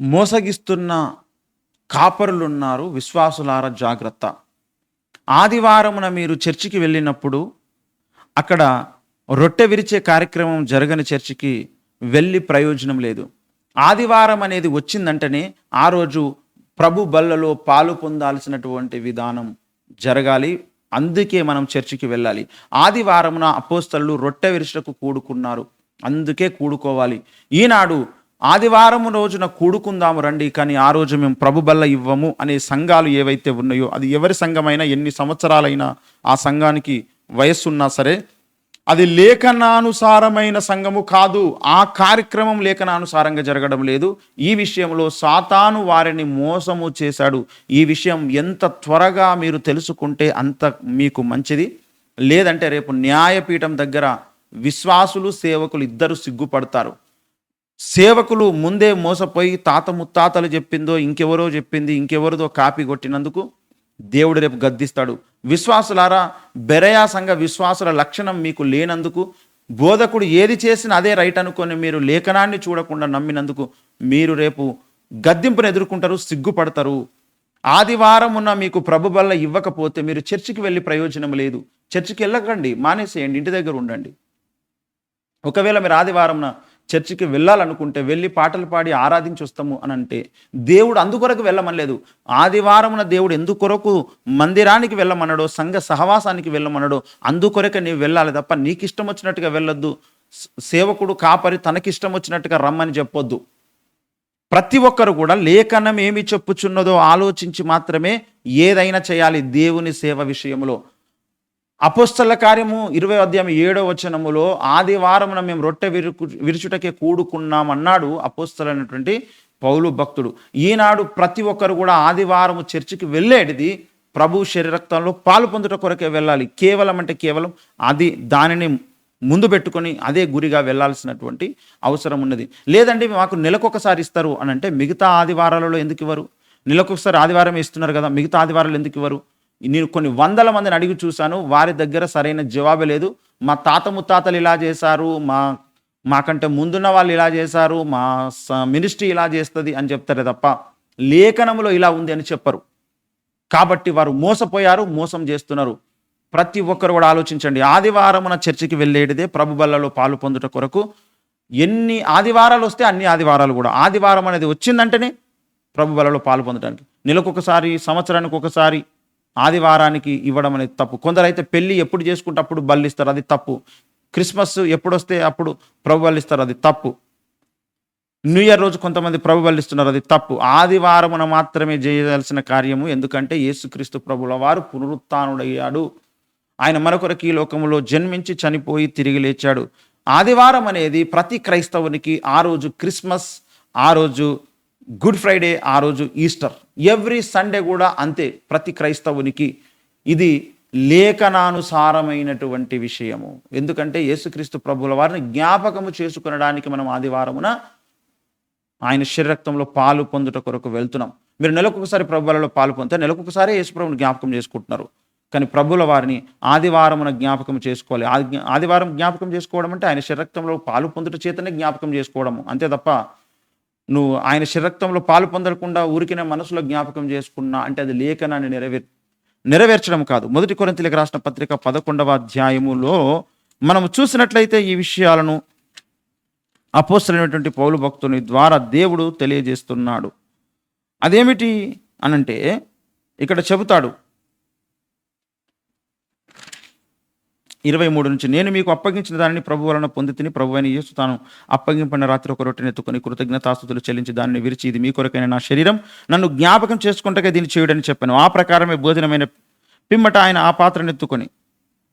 మోసగిస్తున్న కాపరులున్నారు, విశ్వాసులారా జాగ్రత్త. ఆదివారమున మీరు చర్చికి వెళ్ళినప్పుడు అక్కడ రొట్టె విరిచే కార్యక్రమం జరగని చర్చికి వెళ్ళి ప్రయోజనం లేదు. ఆదివారం అనేది వచ్చిందంటేనే ఆ రోజు ప్రభు బల్లలో పాలు పొందాల్సినటువంటి విధానం జరగాలి. అందుకే మనం చర్చికి వెళ్ళాలి. ఆదివారమున అపోస్తలులు రొట్టె విరుచుటకు కూడుకున్నారు, అందుకే కూడుకోవాలి. ఈనాడు ఆదివారం రోజున కూడుకుందాము రండి, కానీ ఆ రోజు మేము ప్రభు బల్ల ఇవ్వము అనే సంఘాలు ఏవైతే ఉన్నాయో, అది ఎవరి సంఘమైనా, ఎన్ని సంవత్సరాలైనా ఆ సంఘానికి వయస్సున్నా సరే, అది లేఖనానుసారమైన సంఘము కాదు. ఆ కార్యక్రమం లేఖనానుసారంగా జరగడం లేదు. ఈ విషయంలో సాతాను వారిని మోసము చేశాడు. ఈ విషయం ఎంత త్వరగా మీరు తెలుసుకుంటే అంత మీకు మంచిది. లేదంటే రేపు న్యాయపీఠం దగ్గర విశ్వాసులు సేవకులు ఇద్దరు సిగ్గుపడతారు. సేవకులు ముందే మోసపోయి తాత ముత్తాతలు చెప్పిందో ఇంకెవరో చెప్పింది ఇంకెవరిదో కాపీ కొట్టినందుకు దేవుడు రేపు గద్దిస్తాడు. విశ్వాసులారా, బెరయా సంఘ విశ్వాసుల లక్షణం మీకు లేనందుకు, బోధకుడు ఏది చేసినా అదే రైట్ అనుకొని మీరు లేఖనాన్ని చూడకుండా నమ్మినందుకు మీరు రేపు గద్దింపును ఎదుర్కొంటారు, సిగ్గుపడతారు. ఆదివారం ఉన్న మీకు ప్రభు బల్ల ఇవ్వకపోతే మీరు చర్చికి వెళ్ళి ప్రయోజనం లేదు. చర్చికి వెళ్ళకండి, మానేసేయండి, ఇంటి దగ్గర ఉండండి. ఒకవేళ మీరు ఆదివారం చర్చికి వెళ్ళాలనుకుంటే వెళ్ళి పాటలు పాడి ఆరాధించి వస్తాము అని అంటే దేవుడు అందుకొరకు వెళ్ళమనలేదు. ఆదివారమున దేవుడు ఎందుకొరకు మందిరానికి వెళ్ళమన్నాడో, సంఘ సహవాసానికి వెళ్ళమన్నాడో అందుకొరకే నీవు వెళ్ళాలి తప్ప నీకు ఇష్టం వచ్చినట్టుగా వెళ్ళొద్దు. సేవకుడు కాపరి తనకిష్టం వచ్చినట్టుగా రమ్మని చెప్పొద్దు. ప్రతి ఒక్కరు కూడా లేఖనం ఏమి చెప్పుచున్నదో ఆలోచించి మాత్రమే ఏదైనా చేయాలి దేవుని సేవ విషయంలో. అపోస్తల కార్యము 20:7 ఆదివారమున మేము రొట్టె విరుచుటకే కూడుకున్నామన్నాడు అపోస్తలైనటువంటి పౌలు భక్తుడు. ఈనాడు ప్రతి ఒక్కరు కూడా ఆదివారము చర్చికి వెళ్ళేటిది ప్రభు శరీరక్తంలో పాలు పొందుట కొరకే వెళ్ళాలి. కేవలం అది దానిని ముందు పెట్టుకొని అదే గురిగా వెళ్ళాల్సినటువంటి అవసరం ఉన్నది. లేదండి మాకు నెలకొకసారి ఇస్తారు అని అంటే మిగతా ఆదివారాలలో ఎందుకు ఇవ్వరు? నెలకొకసారి ఆదివారం ఇస్తున్నారు కదా, మిగతా ఆదివారాలు ఎందుకు ఇవ్వరు? నేను కొన్ని వందల మందిని అడిగి చూశాను, వారి దగ్గర సరైన జవాబే లేదు. మా తాత ముత్తాతలు ఇలా చేశారు, మాకంటే ముందున్న వాళ్ళు ఇలా చేశారు, మా మినిస్ట్రీ ఇలా చేస్తుంది అని చెప్తారే తప్ప లేఖనంలో ఇలా ఉంది అని చెప్పరు. కాబట్టి వారు మోసపోయారు, మోసం చేస్తున్నారు. ప్రతి ఒక్కరు కూడా ఆలోచించండి. ఆదివారమున చర్చికి వెళ్ళేటిదే ప్రభు బల్లలో పాలు పొందుట కొరకు. ఎన్ని ఆదివారాలు వస్తే అన్ని ఆదివారాలు కూడా, ఆదివారం అనేది వచ్చిందంటేనే ప్రభు బల్లలో పాలు పొందడానికి. నెలకొకసారి, సంవత్సరానికి ఒకసారి ఆదివారానికి ఇవ్వడం అనేది తప్పు. కొందరైతే పెళ్ళి ఎప్పుడు చేసుకుంటే అప్పుడు బల్లిస్తారు, అది తప్పు. క్రిస్మస్ ఎప్పుడు వస్తే అప్పుడు ప్రభు బల్లిస్తారు, అది తప్పు. న్యూ ఇయర్ రోజు కొంతమంది ప్రభు బల్లిస్తున్నారు, అది తప్పు. ఆదివారమున మాత్రమే చేయాల్సిన కార్యము. ఎందుకంటే యేసుక్రీస్తు ప్రభుల వారు పునరుత్థానుడయ్యాడు. ఆయన మరొకరికి ఈ లోకములో జన్మించి చనిపోయి తిరిగి లేచాడు. ఆదివారం అనేది ప్రతి క్రైస్తవునికి ఆ రోజు క్రిస్మస్, ఆ రోజు గుడ్ ఫ్రైడే, ఆ రోజు ఈస్టర్, ఎవ్రీ సండే కూడా అంతే. ప్రతి క్రైస్తవునికి ఇది లేఖనానుసారమైనటువంటి విషయము. ఎందుకంటే యేసుక్రీస్తు ప్రభువుల వారిని జ్ఞాపకము చేసుకునడానికి మనం ఆదివారమున ఆయన శరీరక్తంలో పాలు పొందుట కొరకు వెళ్తున్నాం. మీరు నెలకొకసారి ప్రభువులలో పాలు పొందితే నెలకొకసారి యేసుప్రభుని జ్ఞాపకం చేసుకుంటున్నారు. కానీ ప్రభువుల వారిని ఆదివారమున జ్ఞాపకం చేసుకోవాలి. ఆదివారం జ్ఞాపకం చేసుకోవడం అంటే ఆయన శరీరక్తంలో పాలు పొందుట చేతనే జ్ఞాపకం చేసుకోవడము, అంతే తప్ప నువ్వు ఆయన శరీరక్తంలో పాలు పొందకుండా ఊరికినే మనసులో జ్ఞాపకం చేసుకున్నా అంటే అది లేఖనాన్ని నెరవేర్చడం కాదు. 1 కొరింథీయులకు రాసిన పత్రిక 11వ మనం చూసినట్లయితే ఈ విషయాలను అపోస్తలుడైనటువంటి పౌలు భక్తుని ద్వారా దేవుడు తెలియజేస్తున్నాడు. అదేమిటి అనంటే ఇక్కడ చెబుతాడు 23 నుంచి, నేను మీకు అప్పగించిన దానిని ప్రభు వలన పొంది తిని, ప్రభు అయిన యేసు తాను అప్పగింపడిన రాత్రి ఒక రొట్టెను ఎత్తుకొని కృతజ్ఞతాస్తుతులు చెల్లించి దానిని విరిచి, ఇది మీ కొరకైన నా శరీరం, నన్ను జ్ఞాపకం చేసుకుంటకే దీన్ని చేయడని చెప్పాను. ఆ ప్రకారమే భోజనమైన పిమ్మట ఆయన ఆ పాత్రను ఎత్తుకొని,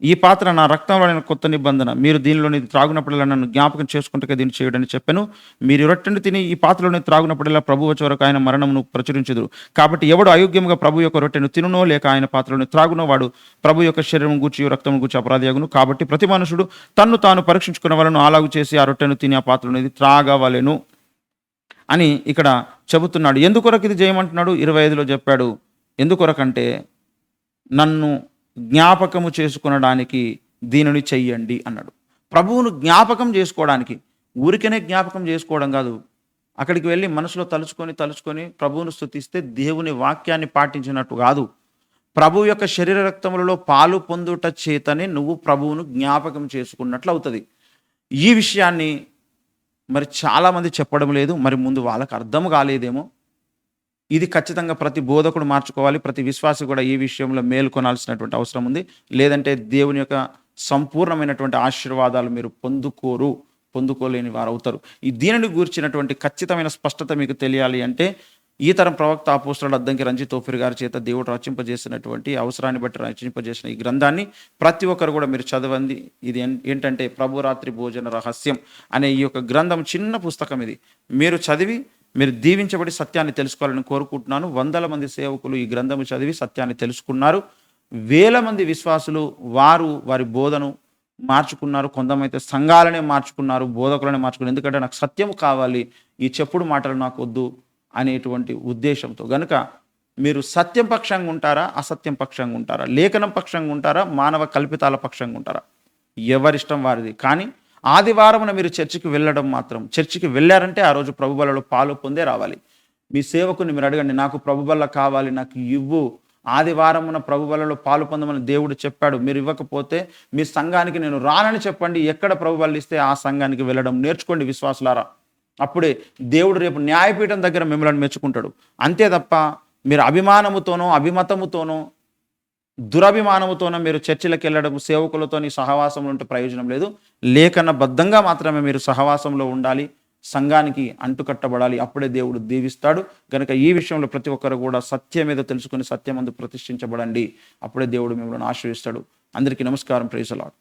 ఈ పాత్ర నా రక్తంలోని కొత్త నిబంధన, మీరు దీనిలోని త్రాగునప్పుడల్లా నన్ను జ్ఞాపకం చేసుకుంటకే దీన్ని చేయడని చెప్పాను. మీరు రొట్టెను తిని ఈ పాత్రలోని త్రాగునప్పుడల్లా ప్రభు వచ్చే వరకు ఆయన మరణమును ప్రచురించుదురు. కాబట్టి ఎవడు అయోగ్యంగా ప్రభు యొక్క రొట్టెను తినునో లేక ఆయన పాత్రలోని త్రాగునో వాడు ప్రభు యొక్క శరీరం గూర్చి రక్తం గూర్చి అపరాధియాగును. కాబట్టి ప్రతి మనుషుడు తన్ను తాను పరీక్షించుకున్న వాళ్ళను అలాగు చేసి ఆ రొట్టెను తిని ఆ పాత్రలోని త్రాగవలెను అని ఇక్కడ చెబుతున్నాడు. ఎందుకొరకు ఇది చేయమంటున్నాడు? 25లో చెప్పాడు. ఎందుకొరకంటే నన్ను జ్ఞాపకము చేసుకునడానికి దీనిని చెయ్యండి అన్నాడు. ప్రభువును జ్ఞాపకం చేసుకోవడానికి, ఊరికనే జ్ఞాపకం చేసుకోవడం కాదు. అక్కడికి వెళ్ళి మనసులో తలుచుకొని ప్రభువును స్తుతిస్తే దేవుని వాక్యాన్ని పాటించినట్టు కాదు. ప్రభువు యొక్క శరీర రక్తములలో పాలు పొందుట చేతనే నువ్వు ప్రభువును జ్ఞాపకం చేసుకున్నట్లు అవుతుంది. ఈ విషయాన్ని మరి చాలామంది చెప్పడం లేదు. మరి ముందు వాళ్ళకి అర్థం కాలేదేమో. ఇది ఖచ్చితంగా ప్రతి బోధకుడు మార్చుకోవాలి. ప్రతి విశ్వాసి కూడా ఈ విషయంలో మేల్కొనాల్సినటువంటి అవసరం ఉంది. లేదంటే దేవుని యొక్క సంపూర్ణమైనటువంటి ఆశీర్వాదాలు మీరు పొందుకోలేని వారు అవుతారు. ఈ దీనిని గూర్చినటువంటి ఖచ్చితమైన స్పష్టత మీకు తెలియాలి అంటే ఈ తరం ప్రవక్త అపోస్తలుడు అద్దంకి రంజిత్ తోఫీర్ గారి చేత దేవుడు రచింపజేసినటువంటి అవసరాన్ని బట్టి రచింపజేసిన ఈ గ్రంథాన్ని ప్రతి ఒక్కరు కూడా మీరు చదవండి. ఇది ఏంటంటే ప్రభురాత్రి భోజన రహస్యం అనే ఈ యొక్క గ్రంథం చిన్న పుస్తకం. ఇది మీరు చదివి మీరు దీవించబడి సత్యాన్ని తెలుసుకోవాలని కోరుకుంటున్నాను. వందల మంది సేవకులు ఈ గ్రంథము చదివి సత్యాన్ని తెలుసుకున్నారు. వేల మంది విశ్వాసులు వారి బోధను మార్చుకున్నారు. కొంతమంది సంఘాలనే మార్చుకున్నారు, బోధకులనే మార్చుకున్నారు. ఎందుకంటే నాకు సత్యం కావాలి, ఈ చెప్పుడు మాటలు నాకు వద్దు అనేటువంటి ఉద్దేశంతో. గనుక మీరు సత్యం పక్షంగా ఉంటారా, అసత్యం పక్షంగా ఉంటారా, లేఖనం పక్షంగా ఉంటారా, మానవ కల్పితాల పక్షంగా ఉంటారా, ఎవరిష్టం వారిది. కానీ ఆదివారమున మీరు చర్చికి వెళ్ళారంటే ఆ రోజు ప్రభు బలలో పాలు పొందే రావాలి. మీ సేవకుని మీరు అడగండి, నాకు ప్రభు బల్ల కావాలి, నాకు ఇవ్వు, ఆదివారమున ప్రభు బలలో పాలు పొందమని దేవుడు చెప్పాడు. మీరు ఇవ్వకపోతే మీ సంఘానికి నేను రానని చెప్పండి. ఎక్కడ ప్రభు బల్ల ఇస్తే ఆ సంఘానికి వెళ్ళడం నేర్చుకోండి విశ్వాసులారా. అప్పుడే దేవుడు రేపు న్యాయపీఠం దగ్గర మిమ్మల్ని మెచ్చుకుంటాడు. అంతే తప్ప మీరు అభిమానముతోనో అభిమతముతోనో దురభిమానముతోనో మీరు చర్చిలకు వెళ్ళడం, సేవకులతో సహవాసంలో ఉంటే ప్రయోజనం లేదు. లేఖనబద్ధంగా మాత్రమే మీరు సహవాసంలో ఉండాలి, సంఘానికి అంటుకట్టబడాలి. అప్పుడే దేవుడు దీవిస్తాడు. కనుక ఈ విషయంలో ప్రతి ఒక్కరు కూడా సత్యం ఏదో తెలుసుకుని సత్యమందు ప్రతిష్ఠించబడండి. అప్పుడే దేవుడు మిమ్మల్ని ఆశీర్వదిస్తాడు. అందరికీ నమస్కారం. Praise the lord.